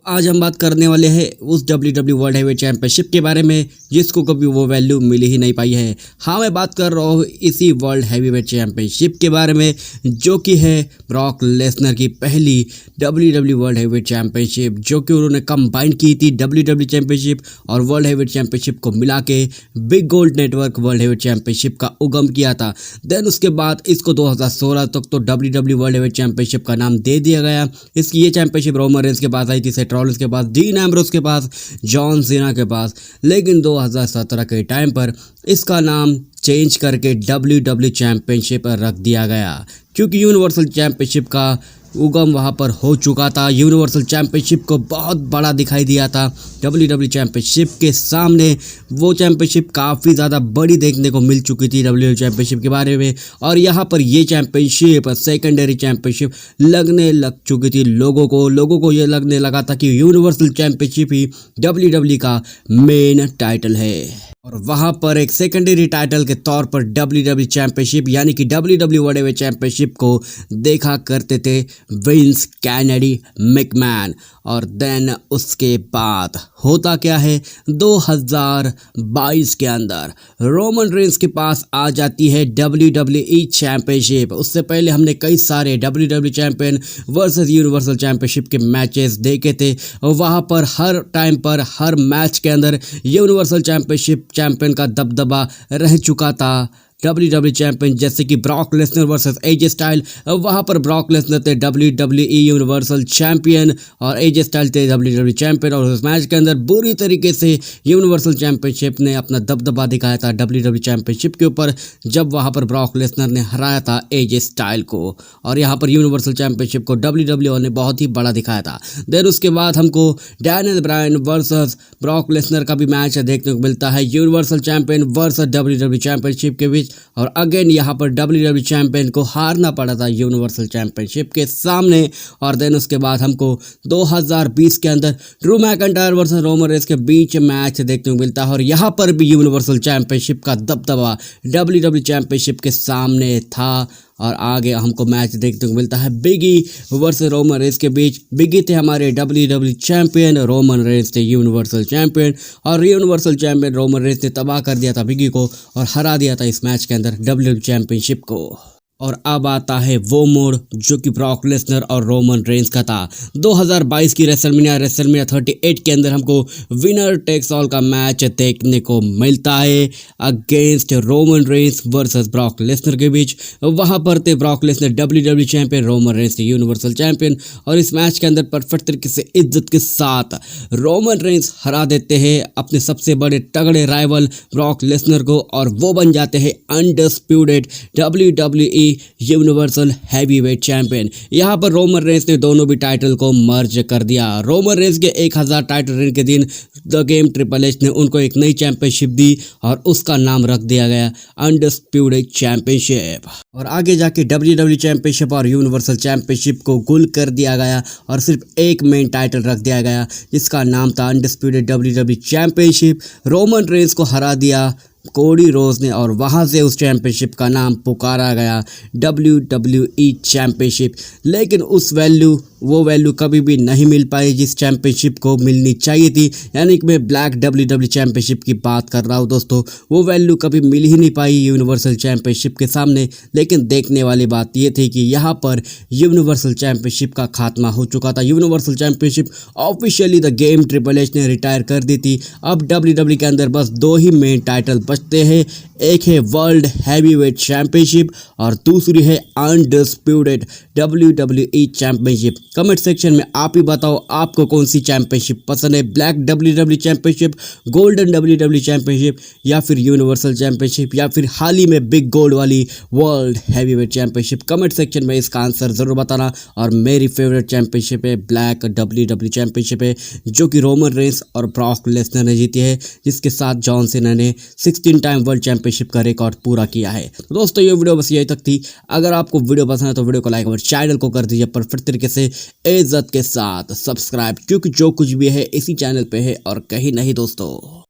आज हम बात करने वाले हैं उस WWE वर्ल्ड हैवीवेट चैंपियनशिप के बारे में जिसको कभी वो वैल्यू मिल ही नहीं पाई है। हाँ, मैं बात कर रहा हूँ इसी वर्ल्ड हैवीवेट चैंपियनशिप के बारे में जो कि है ब्रॉक लेसनर की पहली WWE वर्ल्ड हैवीवेट चैंपियनशिप, जो कि उन्होंने कंबाइन की थी WWE चैंपियनशिप और वर्ल्ड हैवीवेट चैंपियनशिप को मिला के big gold network world heavyweight championship का उगम किया था। देन उसके बाद इसको 2016 तक तो WWE वर्ल्ड हैवीवेट चैंपियनशिप का नाम दे दिया गया। इसकी ये चैंपियनशिप रोमन रेंस के पास आई थी, सेथ रॉलिंस के पास, डीन एम्ब्रोस के पास, जॉन सीना के पास, लेकिन 2017 के टाइम पर इसका नाम चेंज करके WWE चैंपियनशिप रख दिया गया, क्योंकि यूनिवर्सल चैंपियनशिप का उगम वहाँ पर हो चुका था। यूनिवर्सल चैंपियनशिप को बहुत बड़ा दिखाई दिया था। WWE चैंपियनशिप के सामने वो चैंपियनशिप काफ़ी ज़्यादा बड़ी देखने को मिल चुकी थी WWE चैंपियनशिप के बारे में, और यहाँ पर ये चैंपियनशिप सेकेंडरी चैंपियनशिप लगने लग चुकी थी। लोगों को ये लगने लगा था कि यूनिवर्सल चैंपियनशिप ही WWE का मेन टाइटल है, और वहाँ पर एक सेकेंडरी टाइटल के तौर पर WWE चैंपियनशिप यानी कि WWE वर्ल्ड हैवीवेट चैंपियनशिप को देखा करते थे विंस कैनेडी मैकमैन। और देन उसके बाद होता क्या है, 2022 के अंदर रोमन रेंस के पास आ जाती है WWE चैंपियनशिप। उससे पहले हमने कई सारे WWE champion versus universal championship के मैचेस देखे थे। वहाँ पर हर टाइम पर हर मैच के अंदर यूनिवर्सल चैंपियनशिप चैंपियन का दबदबा रह चुका था। WWE चैंपियन जैसे कि ब्रॉक लेसनर वर्सेस एजे स्टाइल, वहाँ पर ब्रॉक लेसनर थे WWE यूनिवर्सल चैंपियन और एजे स्टाइल थे WWE चैंपियन, और उस मैच के अंदर बुरी तरीके से यूनिवर्सल चैंपियनशिप ने अपना दबदबा दिखाया था WWE चैंपियनशिप के ऊपर, जब वहाँ पर ब्रॉक लेसनर ने हराया था एजे स्टाइल को, और यहाँ पर यूनिवर्सल चैंपियनशिप को WWE ने बहुत ही बड़ा दिखाया था। देन उसके बाद हमको Daniel Bryan versus Brock Lesnar का भी मैच देखने को मिलता है, universal champion versus WWE championship के बीच, और अगेन यहाँ पर WWE चैंपियन को हारना पड़ा था यूनिवर्सल चैंपियनशिप के सामने। और देन उसके बाद हमको 2020 के अंदर Drew McIntyre versus Roman Reigns के बीच मैच देखने को मिलता है, और यहाँ पर भी यूनिवर्सल चैंपियनशिप का दबदबा WWE चैंपियनशिप के सामने था। और आगे हमको मैच देखने को मिलता है बिगी वर्सेस रोमन रेंस के बीच। बिगी थे हमारे WWE चैंपियन, रोमन रेंस थे यूनिवर्सल चैंपियन, और यूनिवर्सल चैंपियन रोमन रेंस ने तबाह कर दिया था बिगी को और हरा दिया था इस मैच के अंदर WWE चैंपियनशिप को। और अब आता है वो मोड़ जो कि ब्रॉक लेसनर और रोमन रेंस का था। 2022 की रेसलमेनिया 38 के अंदर हमको विनर टेक्स ऑल का मैच देखने को मिलता है against Roman Reigns versus Brock Lesnar के बीच। वहां पर थे Brock Lesnar WWE champion, Roman Reigns universal champion, और इस मैच के अंदर परफेक्ट तरीके से इज्जत के साथ रोमन रेंस हरा देते हैं अपने सबसे बड़े तगड़े राइवल ब्रॉक लेसनर को, और वो बन जाते हैं undisputed WWE universal heavyweight champion. यहाँ पर रोमन रेंस ने दोनों भी टाइटल को मर्ज कर दिया। रोमन रेंस के 1000 टाइटल रेन के दिन द गेम ट्रिपल एच ने उनको एक नई चैंपियनशिप दी और उसका नाम रख दिया गया अनडिस्प्यूटेड चैंपियनशिप। और आगे जाके WWE चैंपियनशिप और यूनिवर्सल चैंपियनशिप को गुल कर दिया गया और सिर्फ एक मेन टाइटल रख दिया गया जिसका नाम था undisputed WWE championship. Roman Reigns को हरा दिया कोडी रोज ने, और वहाँ से उस चैंपियनशिप का नाम पुकारा गया WWE चैंपियनशिप। लेकिन वो वैल्यू कभी भी नहीं मिल पाई जिस चैंपियनशिप को मिलनी चाहिए थी, यानी कि मैं ब्लैक WWE चैंपियनशिप की बात कर रहा हूँ दोस्तों। वो वैल्यू कभी मिल ही नहीं पाई यूनिवर्सल चैंपियनशिप के सामने। लेकिन देखने वाली बात ये थी कि यहाँ पर यूनिवर्सल चैंपियनशिप का खात्मा हो चुका था। Universal championship officially the game triple H ने रिटायर कर दी थी। अब WWE के अंदर बस दो ही मेन टाइटल बचते हैं, एक है वर्ल्ड हैवीवेट चैंपियनशिप और दूसरी है undisputed WWE championship. Comment section में आप ही बताओ आपको कौन सी चैंपियनशिप पसंद है, black WWE championship, golden WWE championship, या फिर यूनिवर्सल चैंपियनशिप, या फिर हाल ही में बिग गोल्ड वाली world heavyweight championship. Comment section में इसका आंसर जरूर बताना। और मेरी फेवरेट चैंपियनशिप है ब्लैक WWE चैंपियनशिप है, जो कि रोमन रेंस और ब्रॉक लेसनर ने जीती है, जिसके साथ जॉन सीना ने 16 टाइम वर्ल्ड चैंपियनशिप का रिकॉर्ड पूरा किया है। तो दोस्तों ये वीडियो बस यही तक थी। अगर आपको वीडियो पसंद है तो वीडियो को लाइक और चैनल को कर दीजिए परफेक्ट तरीके से इज्जत के साथ सब्सक्राइब, क्योंकि जो कुछ भी है इसी चैनल पे है और कहीं नहीं दोस्तों।